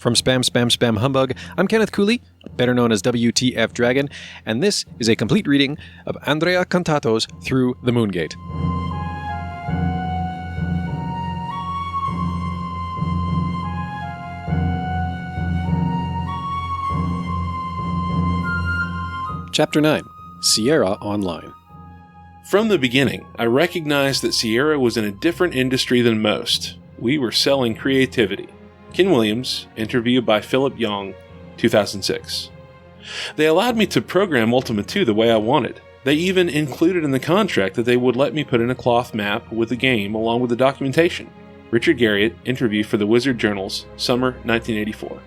From Spam Spam Spam Humbug, I'm Kenneth Cooley, better known as WTF Dragon, and this is a complete reading of Andrea Contato's Through the Moongate. Chapter 9, Sierra Online. From the beginning, I recognized that Sierra was in a different industry than most. We were selling creativity. Ken Williams, interview by Philip Young, 2006. They allowed me to program Ultima 2 the way I wanted. They even included in the contract that they would let me put in a cloth map with the game along with the documentation. Richard Garriott, interview for the Wizard Journals, summer 1984.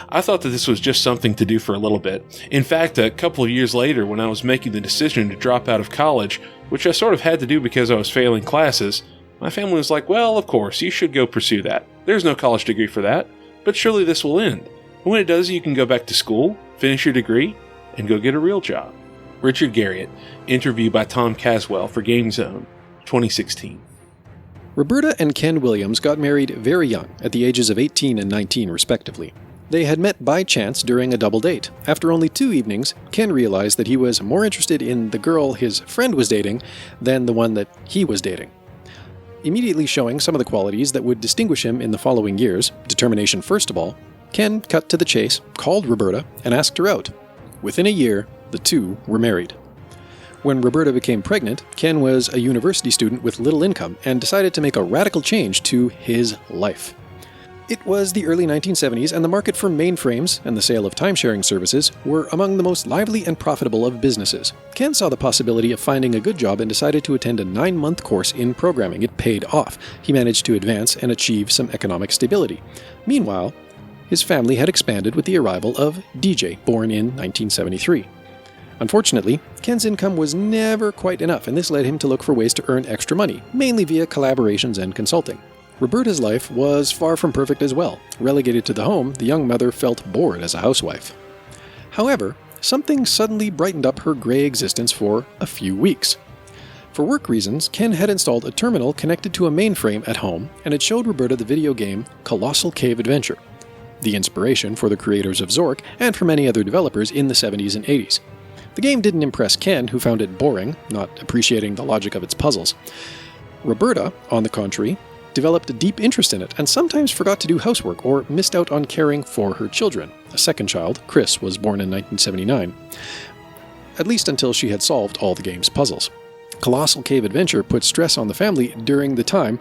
I thought that this was just something to do for a little bit. In fact, a couple of years later, when I was making the decision to drop out of college, which I sort of had to do because I was failing classes, my family was like, well, of course, you should go pursue that. There's no college degree for that, but surely this will end. And when it does, you can go back to school, finish your degree, and go get a real job. Richard Garriott, interview by Tom Caswell for Game Zone, 2016. Roberta and Ken Williams got married very young, at the ages of 18 and 19 respectively. They had met by chance during a double date. After only 2 evenings, Ken realized that he was more interested in the girl his friend was dating than the one that he was dating. Immediately showing some of the qualities that would distinguish him in the following years, determination first of all, Ken cut to the chase, called Roberta, and asked her out. Within a year, the two were married. When Roberta became pregnant, Ken was a university student with little income and decided to make a radical change to his life. It was the early 1970s, and the market for mainframes and the sale of timesharing services were among the most lively and profitable of businesses. Ken saw the possibility of finding a good job and decided to attend a 9-month course in programming. It paid off. He managed to advance and achieve some economic stability. Meanwhile, his family had expanded with the arrival of DJ, born in 1973. Unfortunately, Ken's income was never quite enough, and this led him to look for ways to earn extra money, mainly via collaborations and consulting. Roberta's life was far from perfect as well. Relegated to the home, the young mother felt bored as a housewife. However, something suddenly brightened up her gray existence for a few weeks. For work reasons, Ken had installed a terminal connected to a mainframe at home, and it showed Roberta the video game Colossal Cave Adventure, the inspiration for the creators of Zork and for many other developers in the 70s and 80s. The game didn't impress Ken, who found it boring, not appreciating the logic of its puzzles. Roberta, on the contrary, developed a deep interest in it and sometimes forgot to do housework or missed out on caring for her children. A second child, Chris, was born in 1979, at least until she had solved all the game's puzzles. Colossal Cave Adventure put stress on the family during the time,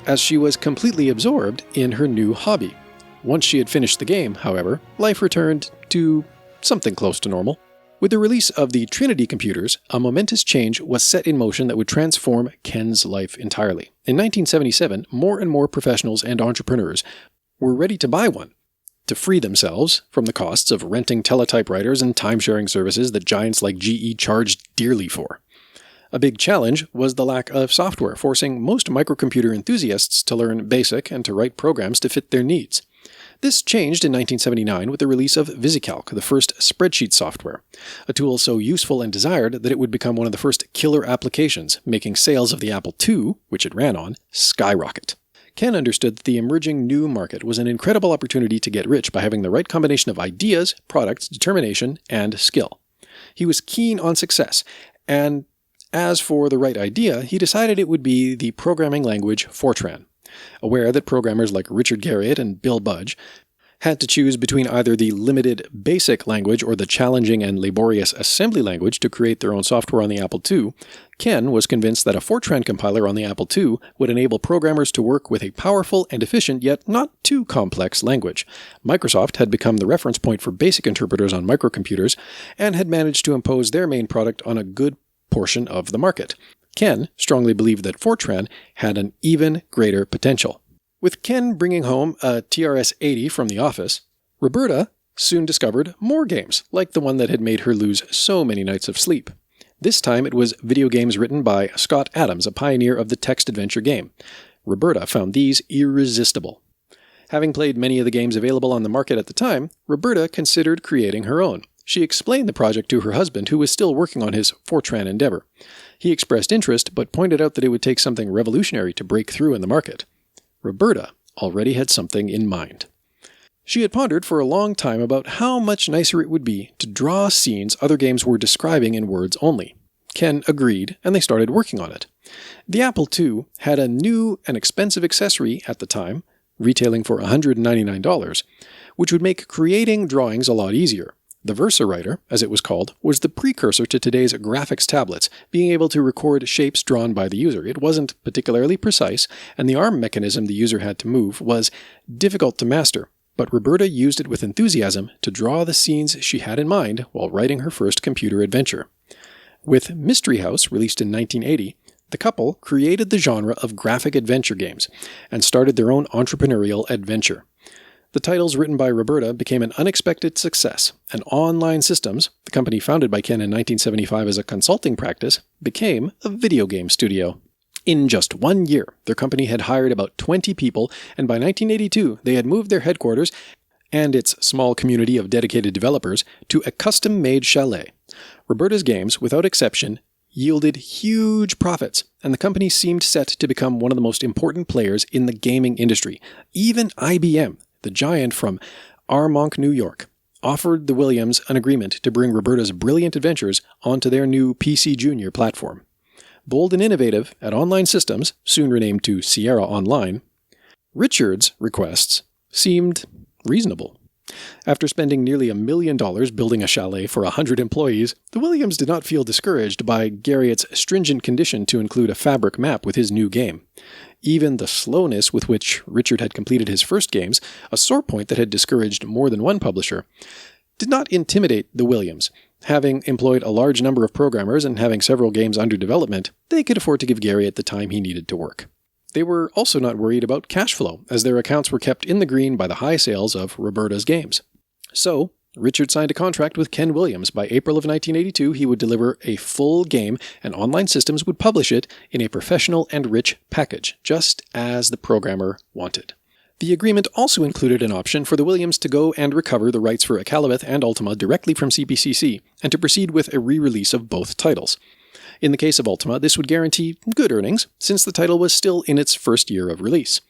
as she was completely absorbed in her new hobby. Once she had finished the game, however, life returned to something close to normal. With the release of the Trinity computers, a momentous change was set in motion that would transform Ken's life entirely. In 1977, more and more professionals and entrepreneurs were ready to buy one, to free themselves from the costs of renting teletypewriters and time-sharing services that giants like GE charged dearly for. A big challenge was the lack of software, forcing most microcomputer enthusiasts to learn BASIC and to write programs to fit their needs. This changed in 1979 with the release of VisiCalc, the first spreadsheet software, a tool so useful and desired that it would become one of the first killer applications, making sales of the Apple II, which it ran on, skyrocket. Ken understood that the emerging new market was an incredible opportunity to get rich by having the right combination of ideas, products, determination, and skill. He was keen on success, and as for the right idea, he decided it would be the programming language Fortran. Aware that programmers like Richard Garriott and Bill Budge had to choose between either the limited BASIC language or the challenging and laborious assembly language to create their own software on the Apple II, Ken was convinced that a Fortran compiler on the Apple II would enable programmers to work with a powerful and efficient yet not too complex language. Microsoft had become the reference point for BASIC interpreters on microcomputers and had managed to impose their main product on a good portion of the market. Ken strongly believed that Fortran had an even greater potential. With Ken bringing home a TRS-80 from the office, Roberta soon discovered more games, like the one that had made her lose so many nights of sleep. This time it was video games written by Scott Adams, a pioneer of the text adventure game. Roberta found these irresistible. Having played many of the games available on the market at the time, Roberta considered creating her own. She explained the project to her husband, who was still working on his Fortran endeavor. He expressed interest, but pointed out that it would take something revolutionary to break through in the market. Roberta already had something in mind. She had pondered for a long time about how much nicer it would be to draw scenes other games were describing in words only. Ken agreed, and they started working on it. The Apple II had a new and expensive accessory at the time, retailing for $199, which would make creating drawings a lot easier. The VersaWriter, as it was called, was the precursor to today's graphics tablets, being able to record shapes drawn by the user. It wasn't particularly precise, and the arm mechanism the user had to move was difficult to master, but Roberta used it with enthusiasm to draw the scenes she had in mind while writing her first computer adventure. With Mystery House, released in 1980, the couple created the genre of graphic adventure games and started their own entrepreneurial adventure. The titles written by Roberta became an unexpected success, and Online Systems, the company founded by Ken in 1975 as a consulting practice, became a video game studio. In just 1 year, their company had hired about 20 people, and by 1982 they had moved their headquarters and its small community of dedicated developers to a custom-made chalet. Roberta's games, without exception, yielded huge profits, and the company seemed set to become one of the most important players in the gaming industry. Even IBM, the giant from Armonk, New York, offered the Williams an agreement to bring Roberta's brilliant adventures onto their new PC Junior platform. Bold and innovative at Online Systems, soon renamed to Sierra Online, Richard's requests seemed reasonable. After spending nearly $1 million building a chalet for 100 employees, the Williams did not feel discouraged by Garriott's stringent condition to include a fabric map with his new game. Even the slowness with which Richard had completed his first games, a sore point that had discouraged more than one publisher, did not intimidate the Williams. Having employed a large number of programmers and having several games under development, they could afford to give Garriott the time he needed to work. They were also not worried about cash flow, as their accounts were kept in the green by the high sales of Roberta's games. So, Richard signed a contract with Ken Williams. By April of 1982, he would deliver a full game, and Online Systems would publish it in a professional and rich package, just as the programmer wanted. The agreement also included an option for the Williams to go and recover the rights for Akalabeth and Ultima directly from CPCC, and to proceed with a re-release of both titles. In the case of Ultima, this would guarantee good earnings, since the title was still in its first year of release.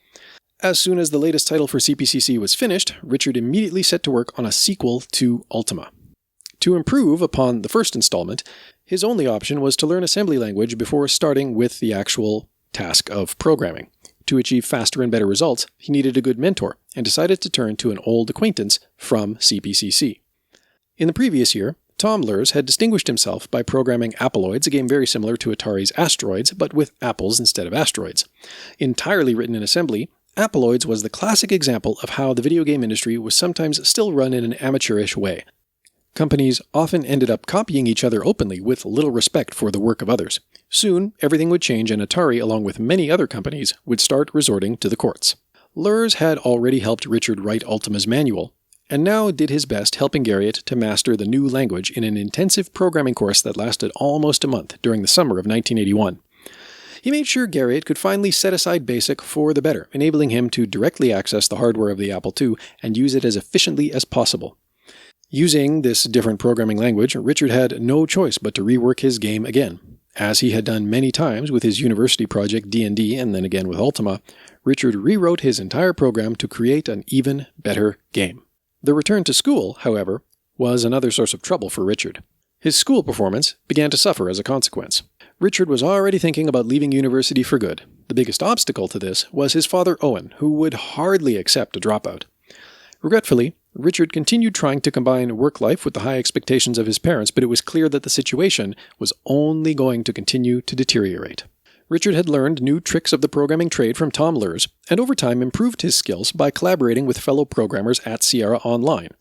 As soon as the latest title for CPCC was finished, Richard immediately set to work on a sequel to Ultima. To improve upon the first installment, his only option was to learn assembly language before starting with the actual task of programming. To achieve faster and better results, he needed a good mentor, and decided to turn to an old acquaintance from CPCC. In the previous year, Tom Lurs had distinguished himself by programming Apoloids, a game very similar to Atari's Asteroids, but with apples instead of asteroids. Entirely written in assembly, Apoloids was the classic example of how the video game industry was sometimes still run in an amateurish way. Companies often ended up copying each other openly with little respect for the work of others. Soon, everything would change and Atari, along with many other companies, would start resorting to the courts. Lurs had already helped Richard write Ultima's manual, and now did his best helping Garriott to master the new language in an intensive programming course that lasted almost a month during the summer of 1981. He made sure Garriott could finally set aside BASIC for the better, enabling him to directly access the hardware of the Apple II and use it as efficiently as possible. Using this different programming language, Richard had no choice but to rework his game again. As he had done many times with his university project D&D and then again with Ultima, Richard rewrote his entire program to create an even better game. The return to school, however, was another source of trouble for Richard. His school performance began to suffer as a consequence. Richard was already thinking about leaving university for good. The biggest obstacle to this was his father Owen, who would hardly accept a dropout. Regretfully, Richard continued trying to combine work life with the high expectations of his parents, but it was clear that the situation was only going to continue to deteriorate. Richard had learned new tricks of the programming trade from Tom Lurs, and over time improved his skills by collaborating with fellow programmers at Sierra Online.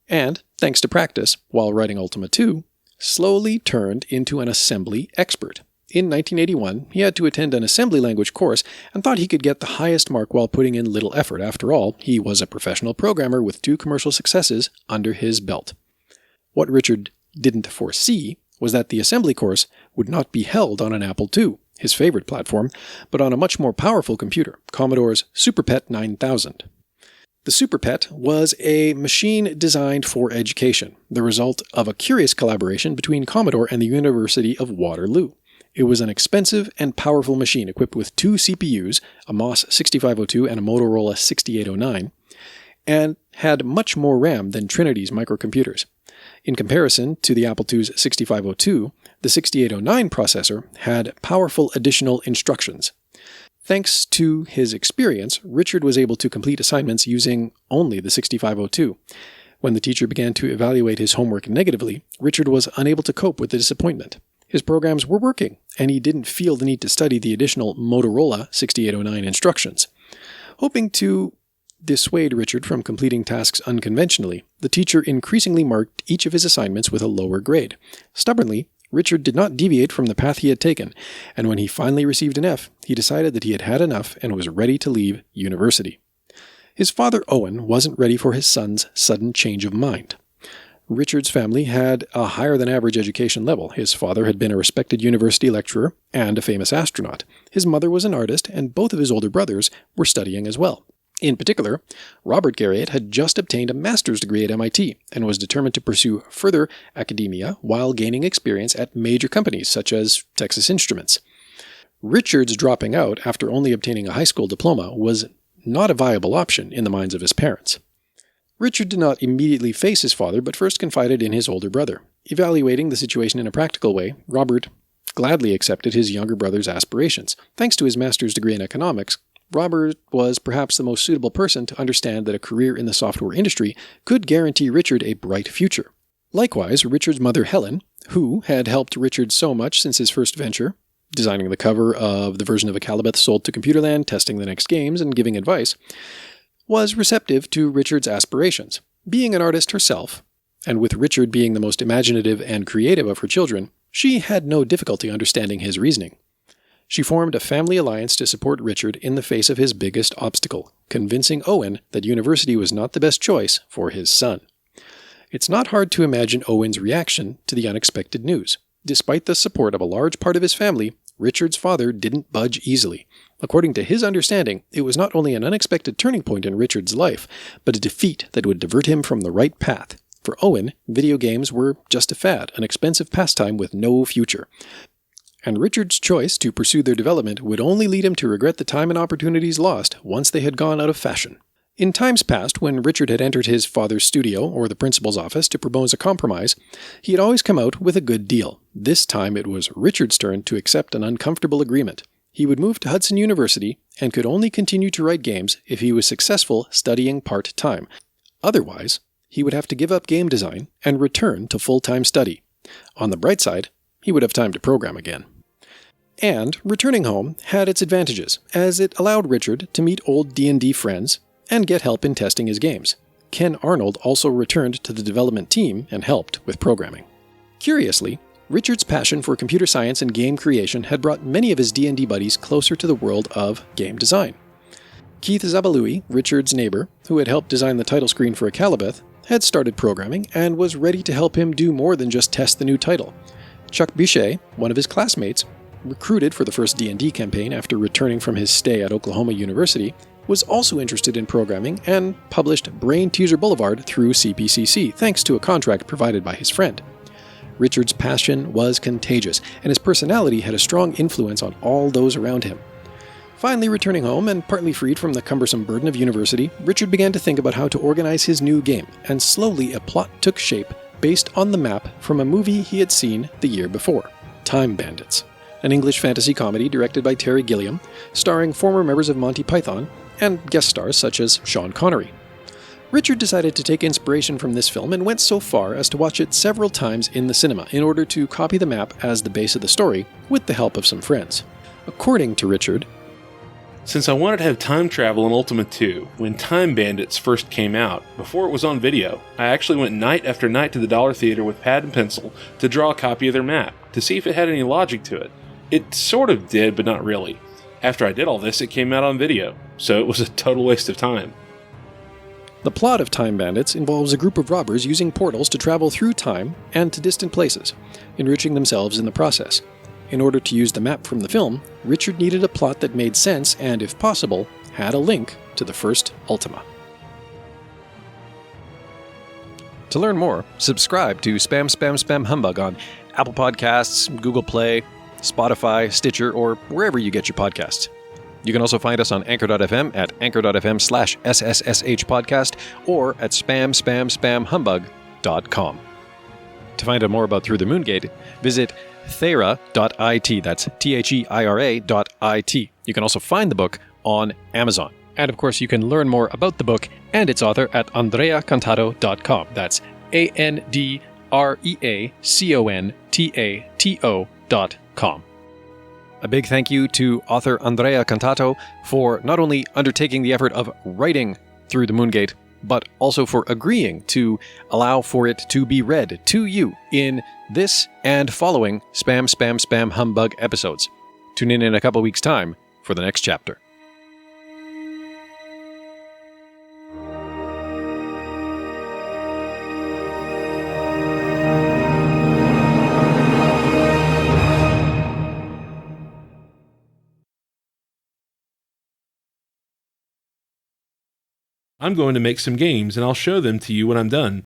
And, thanks to practice, while writing Ultima 2, slowly turned into an assembly expert. In 1981, he had to attend an assembly language course and thought he could get the highest mark while putting in little effort. After all, he was a professional programmer with 2 commercial successes under his belt. What Richard didn't foresee was that the assembly course would not be held on an Apple II, his favorite platform, but on a much more powerful computer, Commodore's SuperPet 9000. The SuperPet was a machine designed for education, the result of a curious collaboration between Commodore and the University of Waterloo. It was an expensive and powerful machine equipped with 2 CPUs, a MOS 6502 and a Motorola 6809, and had much more RAM than Trinity's microcomputers. In comparison to the Apple II's 6502, the 6809 processor had powerful additional instructions. Thanks to his experience, Richard was able to complete assignments using only the 6502. When the teacher began to evaluate his homework negatively, Richard was unable to cope with the disappointment. His programs were working, and he didn't feel the need to study the additional Motorola 6809 instructions. Hoping to dissuade Richard from completing tasks unconventionally, the teacher increasingly marked each of his assignments with a lower grade. Stubbornly, Richard did not deviate from the path he had taken, and when he finally received an F, he decided that he had had enough and was ready to leave university. His father, Owen, wasn't ready for his son's sudden change of mind. Richard's family had a higher-than-average education level. His father had been a respected university lecturer and a famous astronaut. His mother was an artist, and both of his older brothers were studying as well. In particular, Robert Garriott had just obtained a master's degree at MIT and was determined to pursue further academia while gaining experience at major companies such as Texas Instruments. Richard's dropping out after only obtaining a high school diploma was not a viable option in the minds of his parents. Richard did not immediately face his father, but first confided in his older brother. Evaluating the situation in a practical way, Robert gladly accepted his younger brother's aspirations. Thanks to his master's degree in economics, Robert was perhaps the most suitable person to understand that a career in the software industry could guarantee Richard a bright future. Likewise, Richard's mother Helen, who had helped Richard so much since his first venture, designing the cover of the version of Akalabeth sold to Computerland, testing the next games, and giving advice, was receptive to Richard's aspirations. Being an artist herself, and with Richard being the most imaginative and creative of her children, she had no difficulty understanding his reasoning. She formed a family alliance to support Richard in the face of his biggest obstacle, convincing Owen that university was not the best choice for his son. It's not hard to imagine Owen's reaction to the unexpected news. Despite the support of a large part of his family, Richard's father didn't budge easily. According to his understanding, it was not only an unexpected turning point in Richard's life, but a defeat that would divert him from the right path. For Owen, video games were just a fad, an expensive pastime with no future. And Richard's choice to pursue their development would only lead him to regret the time and opportunities lost once they had gone out of fashion. In times past, when Richard had entered his father's studio or the principal's office to propose a compromise, he had always come out with a good deal. This time it was Richard's turn to accept an uncomfortable agreement. He would move to Hudson University and could only continue to write games if he was successful studying part-time. Otherwise, he would have to give up game design and return to full-time study. On the bright side, he would have time to program again. And returning home had its advantages, as it allowed Richard to meet old D&D friends and get help in testing his games. Ken Arnold also returned to the development team and helped with programming. Curiously, Richard's passion for computer science and game creation had brought many of his D&D buddies closer to the world of game design. Keith Zabalui, Richard's neighbor, who had helped design the title screen for Akalabeth, had started programming and was ready to help him do more than just test the new title. Chuck Bichet, one of his classmates, recruited for the first D&D campaign after returning from his stay at Oklahoma University, was also interested in programming and published Brain Teaser Boulevard through CPCC, thanks to a contract provided by his friend. Richard's passion was contagious, and his personality had a strong influence on all those around him. Finally returning home and partly freed from the cumbersome burden of university, Richard began to think about how to organize his new game, and slowly a plot took shape based on the map from a movie he had seen the year before, Time Bandits, an English fantasy comedy directed by Terry Gilliam, starring former members of Monty Python and guest stars such as Sean Connery. Richard decided to take inspiration from this film and went so far as to watch it several times in the cinema in order to copy the map as the base of the story with the help of some friends. According to Richard, since I wanted to have time travel in Ultima 2, when Time Bandits first came out, before it was on video, I actually went night after night to the Dollar Theater with pad and pencil to draw a copy of their map, to see if it had any logic to it. It sort of did, but not really. After I did all this, it came out on video, so it was a total waste of time. The plot of Time Bandits involves a group of robbers using portals to travel through time and to distant places, enriching themselves in the process. In order to use the map from the film, Richard needed a plot that made sense and, if possible, had a link to the first Ultima. To learn more, subscribe to Spam Spam Spam Humbug on Apple Podcasts, Google Play, Spotify, Stitcher, or wherever you get your podcasts. You can also find us on Anchor.fm at anchor.fm/SSSH or at spamspamspamhumbug.com. To find out more about Through the Moongate, visit theira.it. That's theira.it. You can also find the book on Amazon. And of course, you can learn more about the book and its author at andreacontato.com. That's ANDREACONTATO.com. A big thank you to author Andrea Contato for not only undertaking the effort of writing Through the Moongate, but also for agreeing to allow for it to be read to you in this and following Spam Spam Spam Humbug episodes. Tune in a couple weeks' time for the next chapter. I'm going to make some games and I'll show them to you when I'm done.